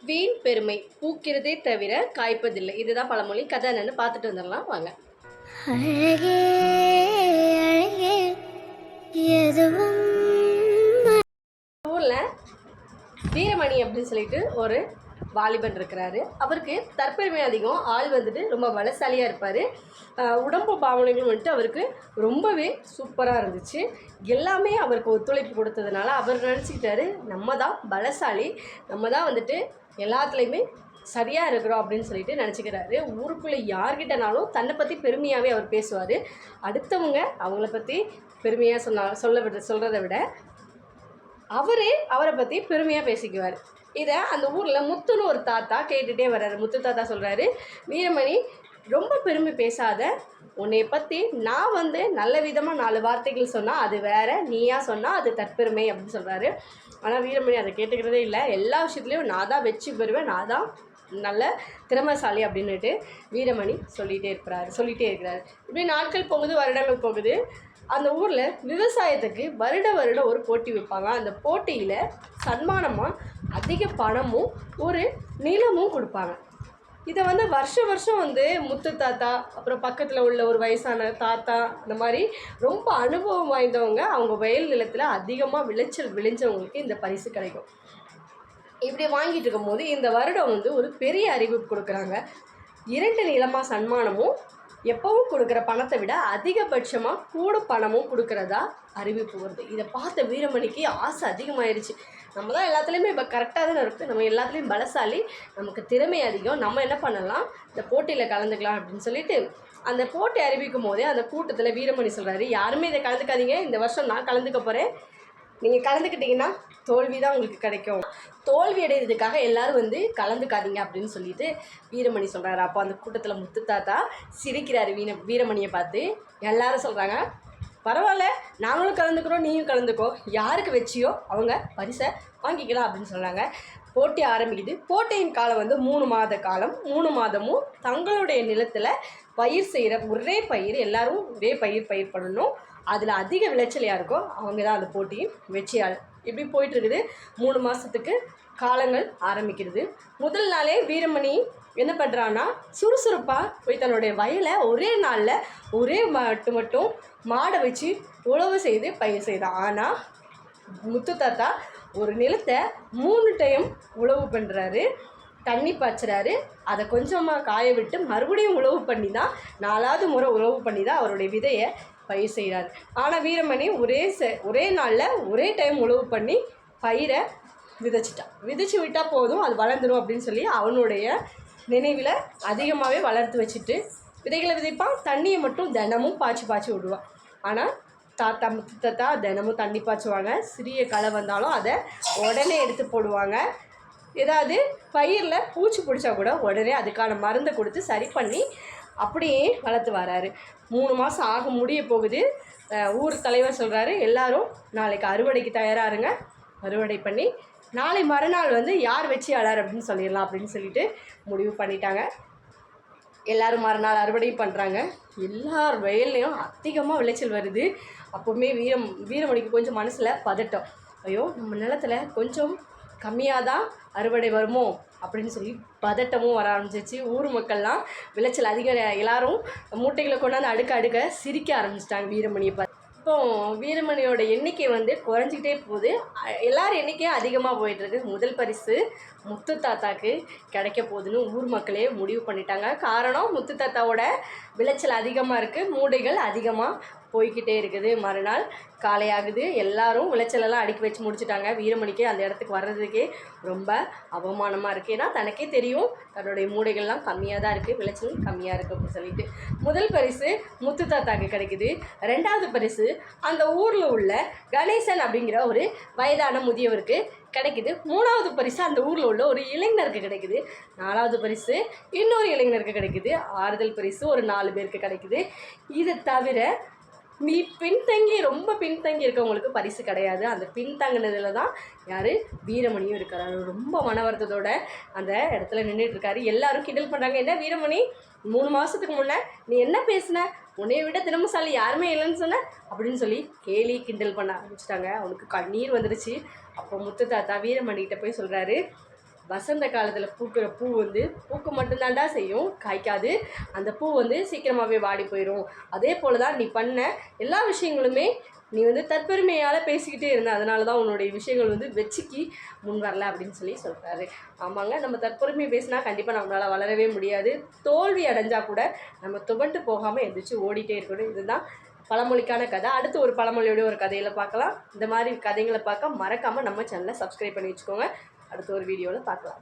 வீண் பெருமை பூக்கிறதே தவிர காய்ப்பதில்லை. இதுதான் பழமொழி. கதை என்னன்னு பார்த்துட்டு வந்துடலாம் வாங்க. அழகே அழகே எதுவும் ஊரில் வீரமணி அப்படின்னு சொல்லிட்டு ஒரு வாலிபன் இருக்கிறாரு. அவருக்கு தற்பெருமை அதிகம். ஆள் வந்துட்டு ரொம்ப பலசாலியாக இருப்பார். உடம்பு பாவனைகளும் வந்துட்டு அவருக்கு ரொம்பவே சூப்பராக இருந்துச்சு. எல்லாமே அவருக்கு ஒத்துழைப்பு கொடுத்ததுனால அவர் நினச்சிக்கிட்டாரு, நம்ம தான் பலசாலி, நம்ம தான் வந்துட்டு எல்லாத்துலேயுமே சரியாக இருக்கிறோம் அப்படின்னு சொல்லிட்டு நினச்சிக்கிறாரு. ஊருக்குள்ளே யார்கிட்டனாலும் தன்னை பற்றி பெருமையாகவே அவர் பேசுவார். அடுத்தவங்க அவங்கள பற்றி பெருமையாக சொல்கிறத விட அவரை பற்றி பெருமையாக பேசிக்குவார். இதை அந்த ஊரில் முத்துன்னு ஒரு தாத்தா கேட்டுகிட்டே வர்றாரு. முத்து தாத்தா சொல்கிறாரு, வீரமணி ரொம்ப பெருமை பேசாத, உன்னை பற்றி நான் நல்ல விதமாக 4 வார்த்தைகள் சொன்னால் அது வேறு, நீயா சொன்னால் அது தற்பெருமை அப்படின்னு சொல்கிறாரு. ஆனால் வீரமணி அதை கேட்டுக்கிறதே இல்லை. எல்லா விஷயத்துலையும் நான் தான் வெற்றி பெறுவேன், நான் தான் நல்ல திறமைசாலி அப்படின்னுட்டு வீரமணி சொல்லிகிட்டே இருக்கிறாரு. இப்படி நாட்கள் போகுது, வருடங்கள் போகுது. அந்த ஊரில் விவசாயத்துக்கு வருடம் ஒரு போட்டி வைப்பாங்க. அந்த போட்டியில் சன்மானமாக அதிக பணமும் ஒரு நிலமும் கொடுப்பாங்க. இதை வருஷம் முத்து தாத்தா, அப்புறம் பக்கத்தில் உள்ள ஒரு வயசான தாத்தா, இந்த மாதிரி ரொம்ப அனுபவம் வாய்ந்தவங்க, அவங்க வயல் நிலத்தில் அதிகமாக விளைச்சல் விளைஞ்சவங்களுக்கு இந்த பரிசு கிடைக்கும். இப்படி வாங்கிட்டு இருக்கும்போது இந்த வருடம் ஒரு பெரிய அறிவிப்பு கொடுக்குறாங்க. 2 நிலமாக சன்மானமும் எப்பவும் கொடுக்குற பணத்தை விட அதிகபட்சமாக கூட பணமும் கொடுக்குறதா அறிவிப்பு வருது. இதை பார்த்த வீரமணிக்கு ஆசை அதிகமாகிடுச்சு. நம்ம தான் எல்லாத்துலேயுமே இப்போ கரெக்டாக தானே இருக்குது, நம்ம எல்லாத்துலேயும் பலசாலி, நமக்கு திறமை அதிகம், நம்ம என்ன பண்ணலாம், இந்த போட்டியில் கலந்துக்கலாம் அப்படின்னு சொல்லிட்டு அந்த போட்டி அறிவிக்கும் போதே அந்த கூட்டத்தில் வீரமணி சொல்கிறாரு, யாருமே இதை கலந்துக்காதீங்க, இந்த வருஷம் நான் கலந்துக்க போகிறேன், நீங்கள் கலந்துக்கிட்டிங்கன்னா தோல்வி தான் உங்களுக்கு கிடைக்கும், தோல்வி அடைகிறதுக்காக எல்லோரும் கலந்துக்காதீங்க அப்படின்னு சொல்லிட்டு வீரமணி சொல்கிறாரு. அப்போ அந்த கூட்டத்தில் முத்து தாத்தா சிரிக்கிறாரு வீரமணியை பார்த்து. எல்லாரும் சொல்கிறாங்க, பரவாயில்ல, நாங்களும் கலந்துக்கிறோம், நீயும் கலந்துக்கோ, யாருக்கு வச்சியோ அவங்க பரிசை வாங்கிக்கலாம் அப்படின்னு சொல்கிறாங்க. போட்டி ஆரம்பிக்குது. போட்டியின் காலம் 3 மாத காலம். 3 மாதமும் தங்களுடைய நிலத்தில் பயிர் செய்கிற ஒரே பயிர், எல்லோரும் ஒரே பயிர் பண்ணணும். அதில் அதிக விளைச்சல் யாருக்கோ அவங்க தான் அந்த போட்டியின் வெற்றியாளர். இப்படி போயிட்டுருக்குது. 3 மாதத்துக்கு காலங்கள் ஆரம்பிக்கிறது. முதல் நாளே வீரமணி என்ன பண்ணுறான்னா, சுறுசுறுப்பாக போய் தன்னுடைய வயலை ஒரே நாளில் ஒரே மட்டும் மாடை வச்சு உழவு செய்து பயிர் செய்தான். ஆனால் முத்து தாத்தா ஒரு நிலத்தை 3 டைம் உழவு பண்ணுறாரு, தண்ணி பாய்ச்சுறாரு, அதை கொஞ்சமாக காய விட்டு மறுபடியும் உழவு பண்ணி தான் 4வது முறை உழவு பண்ணி தான் அவருடைய விதையை பயிர் செய்கிறார். ஆனால் வீரமணி ஒரே நாளில் ஒரே டைம் உழவு பண்ணி பயிரை விதைச்சி விட்டால் போதும், அது வளர்ந்துடும் அப்படின்னு சொல்லி அவனுடைய நினைவில் அதிகமாகவே வளர்த்து வச்சுட்டு விதைகளை விதைப்பான். தண்ணியை மட்டும் தினமும் பாய்ச்சி விடுவான். ஆனால் முத்து தாத்தா தினமும் தண்ணி பாய்ச்சுவாங்க. சிறிய களை வந்தாலும் அதை உடனே எடுத்து போடுவாங்க. ஏதாவது பயிரில் பூச்சி பிடிச்சா கூட உடனே அதுக்கான மருந்தை கொடுத்து சரி பண்ணி அப்படியே வளர்த்து வராரு. 3 மாதம் ஆக முடிய போகுது. ஊர் தலைவர் சொல்கிறாரு, எல்லாரும் நாளைக்கு அறுவடைக்கு தயாராருங்க, அறுவடை பண்ணி நாளை மறுநாள் யார் வெற்றியாளர் அப்படின்னு சொல்லிடலாம் அப்படின்னு சொல்லிட்டு முடிவு பண்ணிட்டாங்க. எல்லோரும் மறுநாள் அறுவடை பண்ணுறாங்க. எல்லார் வயல்லையும் அதிகமாக விளைச்சல் வருது. அப்போவுமே வீரமணிக்கு கொஞ்சம் மனசில் பதட்டம், ஐயோ நம்ம நிலத்தில் கொஞ்சம் கம்மியாக தான் அறுவடை வருமோ அப்படின்னு சொல்லி பதட்டமும் வர ஆரம்பிச்சிச்சு. ஊர் மக்கள்லாம் விளைச்சல் அதிகம், எல்லாரும் மூட்டைகளை கொண்டாந்து அடுக்க சிரிக்க ஆரம்பிச்சிட்டாங்க வீரமணியை பார்த்து. இப்போ வீரமணியோட எண்ணிக்கை குறைஞ்சிக்கிட்டே போகுது. எல்லார் எண்ணிக்கையும் அதிகமாக போயிட்டுருக்கு. முதல் பரிசு முத்து தாத்தாக்கு கிடைக்க போகுதுன்னு ஊர் மக்களே முடிவு பண்ணிட்டாங்க. காரணம், முத்து தாத்தாவோட விளைச்சல் அதிகமாக இருக்குது, மூடைகள் அதிகமாக போய்கிட்டே இருக்குது. மறுநாள் காலையாகுது. எல்லாரும் விளைச்சலெல்லாம் அடுக்கி வச்சு முடிச்சுட்டாங்க. வீரமணிக்கு அந்த இடத்துக்கு வர்றதுக்கே ரொம்ப அவமானமாக இருக்குது. ஏன்னா தனக்கே தெரியும் தன்னுடைய மூடைகள்லாம் கம்மியாக தான் இருக்குது, விளைச்சல் கம்மியாக இருக்குது அப்படின்னு சொல்லிட்டு. முதல் பரிசு முத்து தாத்தாக்கு கிடைக்குது. 2வது பரிசு அந்த ஊரில் உள்ள கணேசன் அப்படிங்கிற ஒரு வயதான முதியவருக்கு கிடைக்குது. 3வது பரிசு அந்த ஊரில் உள்ள ஒரு இளைஞருக்கு கிடைக்குது. 4வது பரிசு இன்னொரு இளைஞருக்கு கிடைக்குது. ஆறுதல் பரிசு ஒரு 4 பேருக்கு கிடைக்குது. இதை தவிர ரொம்ப பின்தங்கி இருக்கவங்களுக்கு பரிசு கிடையாது. அந்த பின்தங்கினதில் தான் யார், வீரமணியும் இருக்கிறாரு. ரொம்ப மன வருத்தத்தோட அந்த இடத்துல நின்றுட்டுருக்காரு. எல்லாரும் கிண்டல் பண்ணுறாங்க, என்ன வீரமணி 3 மாதத்துக்கு முன்னே நீ என்ன பேசின, உன்னைய விட திறமைசாலி யாருமே இல்லைன்னு சொன்ன அப்படின்னு சொல்லி கேலி கிண்டல் பண்ண ஆரம்பிச்சிட்டாங்க. அவனுக்கு கண்ணீர் வந்துடுச்சு. அப்போ முத்து தாத்தா வீரமணிகிட்ட போய் சொல்கிறாரு, வசந்த காலத்தில் பூக்கிற பூ வந்து பூக்க மட்டும்தான்டா செய்யும், காய்க்காது. அந்த பூ வந்து சீக்கிரமாகவே வாடி போயிடும். அதே போல் தான் நீ பண்ண எல்லா விஷயங்களுமே நீ வந்து தற்பெருமையால் பேசிக்கிட்டே இருந்த, அதனால தான் உன்னுடைய விஷயங்கள் வந்து வெற்றிக்கு முன் வரல அப்படின்னு சொல்லி சொல்கிறாரு. ஆமாங்க, நம்ம தற்பெருமை பேசினா கண்டிப்பாக நம்மளால் வளரவே முடியாது. தோல்வி அடைஞ்சால் கூட நம்ம துவண்டு போகாமல் எந்திரிச்சு ஓடிட்டே இருக்கணும். இதுதான் பழமொழிக்கான கதை. அடுத்து ஒரு பழமொழியோட ஒரு கதையில் பார்க்கலாம். இந்த மாதிரி கதைகளை பார்க்க மறக்காமல் நம்ம சேனலை சப்ஸ்கிரைப் பண்ணி வச்சுக்கோங்க. அடுத்த ஒரு வீடியோவில் பார்க்கலாம்.